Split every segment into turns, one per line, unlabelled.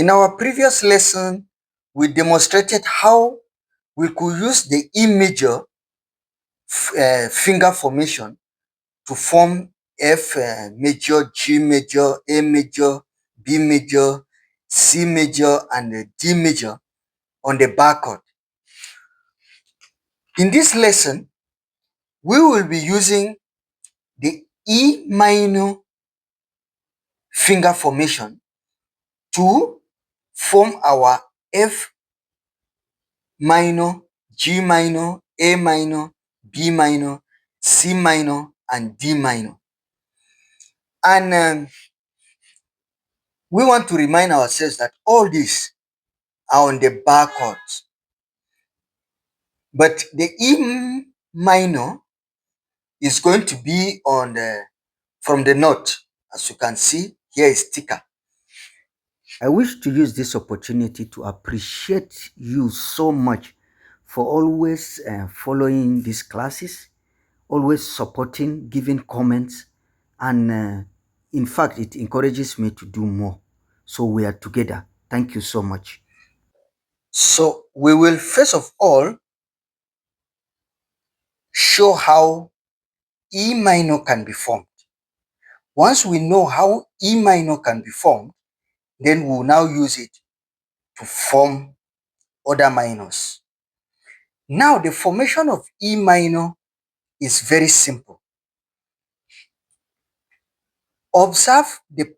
In our previous lesson, we demonstrated how we could use the E major finger formation to form F major, G major, A major, B major, C major, and D major on the bar chord. In this lesson, we will be using the E minor finger formation to form our F minor, G minor, A minor, B minor, C minor, and D minor. And we want to remind ourselves that all these are on the bar chords. But the E minor is going to be on from the note. As you can see, here is thicker. I wish to use this opportunity to appreciate you so much for always following these classes, always supporting, giving comments, and in fact, it encourages me to do more. So we are together. Thank you so much. So we will first of all show how E minor can be formed. Once we know how E minor can be formed, then we'll now use it to form other minors. Now the formation of E minor is very simple. Observe the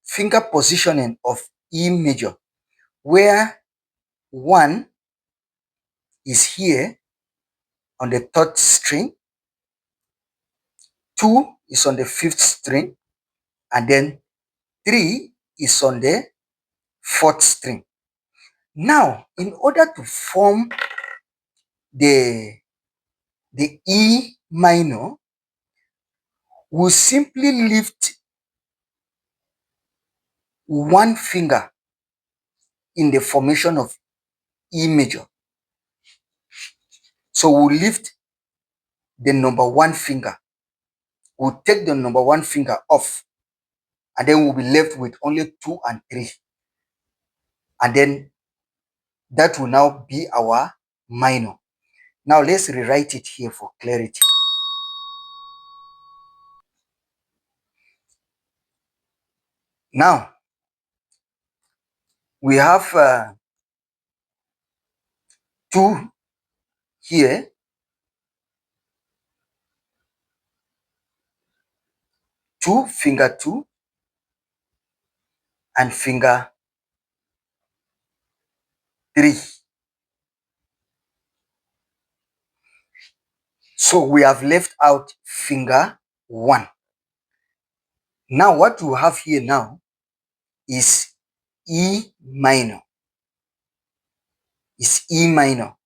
finger positioning of E major, where 1 is here on the 3rd string, 2 is on the 5th string, and then 3 is on the 4th string. Now, in order to form the E minor, we'll simply lift one finger in the formation of E major. So we'll lift the number 1 finger. We'll take the number 1 finger off, and then we'll be left with only 2 and 3. And then that will now be our minor. Now let's rewrite it here for clarity. Now we have 2 here, 2 finger 2 and finger 3. So we have left out finger 1. Now what we have here now is E minor. Is E minor.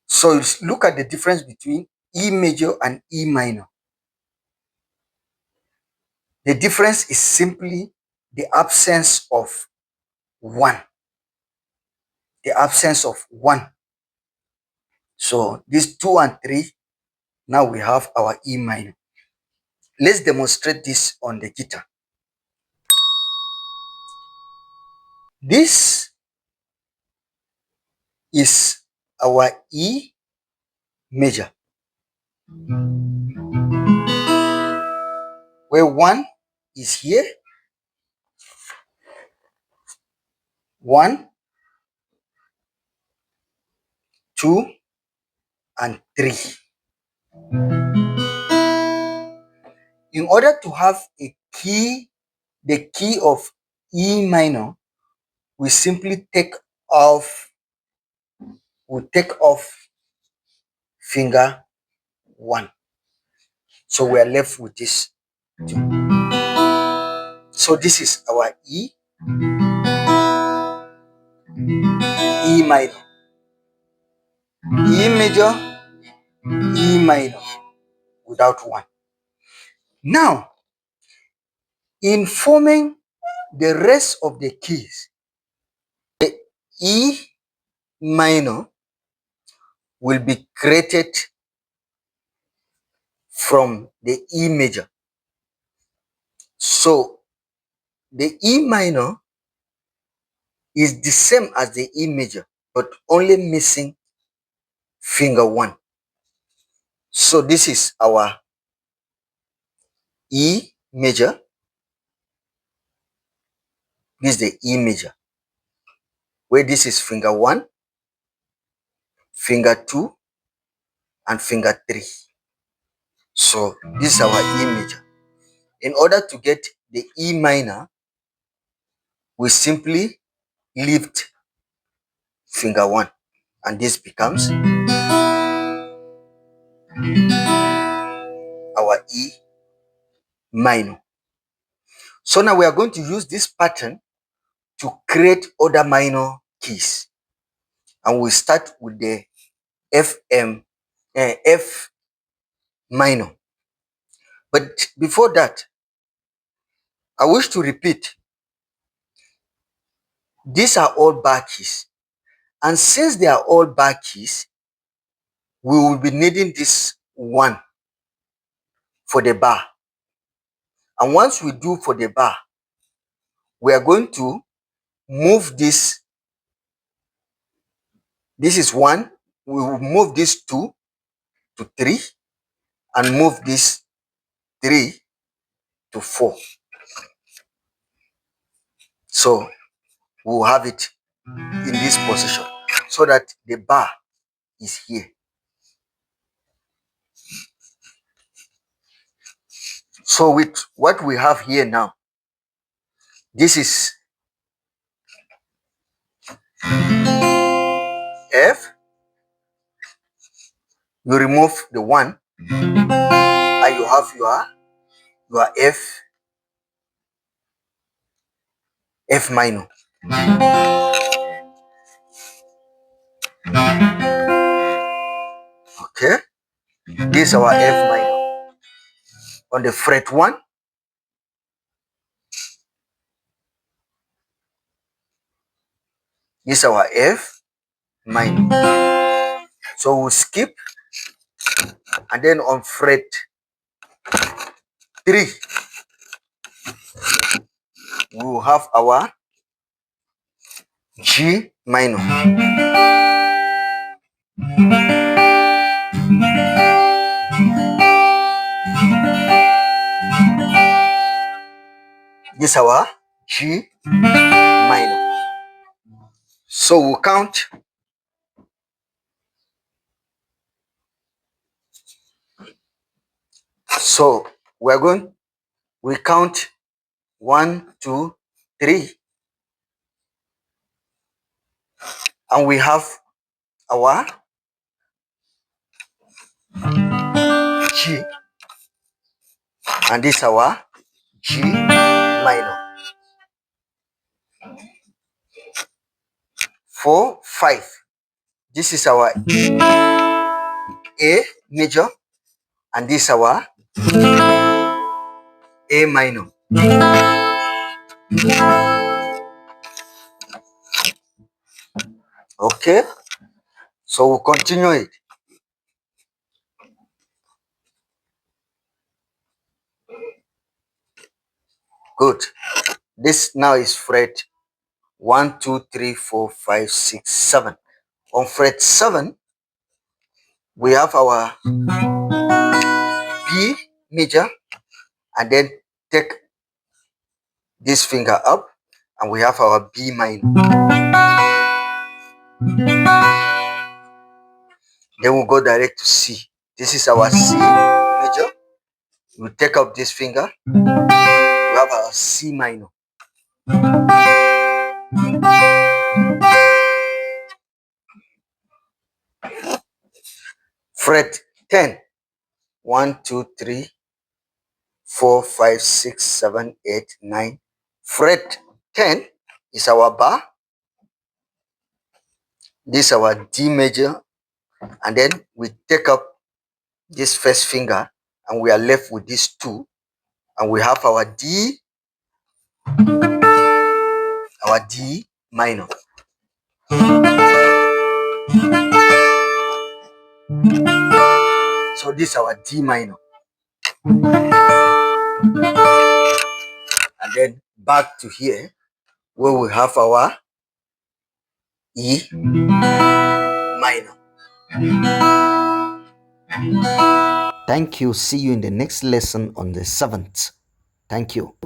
So look at the difference between E major and E minor. The difference is simply the absence of 1. The absence of 1. So these 2 and 3, now we have our E minor. Let's demonstrate this on the guitar. This is our E major, where 1 is here, 1, 2, and 3. In order to have a key, the key of E minor, we simply take off finger 1. So we are left with this 2. So this is our E minor, E major, E minor without 1. Now, in forming the rest of the keys, the E minor will be created from the E major. So The E minor is the same as the E major, but only missing finger 1. So this is our E major. This is the E major, where this is finger 1, finger 2, and finger 3. So this is our E major. In order to get the E minor, we simply lift finger 1, and this becomes our E minor. So now we are going to use this pattern to create other minor keys, and we start with the F minor. But before that, I wish to repeat, these are all bar keys, and since they are all bar keys, we will be needing this one for the bar. And once we do for the bar, we are going to move this. This is 1. We will move this 2 to 3 and move this 3 to 4. So we will have it in this position so that the bar is here. So with what we have here now, this is F. You remove the 1 and you have your F minor. Okay, this is our F minor. On the fret 1, this is our F minor. So we'll skip, and then on fret 3, we will have our G minor. This is our G minor. So we'll count. So we count 1, 2, 3, and we have our G, and this is our G minor. 4, 5. This is our A major, and this is our A minor. Okay, so we'll continue it. Good. This now is fret 1, 2, 3, 4, 5, 6, 7. On fret 7, we have our B major, and then take this finger up, and we have our B minor. Then we'll go direct to C. This is our C major. We take up this finger, we have our C minor. Fret 10. 1, 2, 3, 4, 5, 6, 7, 8, 9. Fret 10 is our bar. This is our D major, and then we take up this first finger, and we are left with these 2, and we have our D minor. So this is our D minor, and and then back to here where we have our E minor. Thank you. See you in the next lesson on the 7th. Thank you.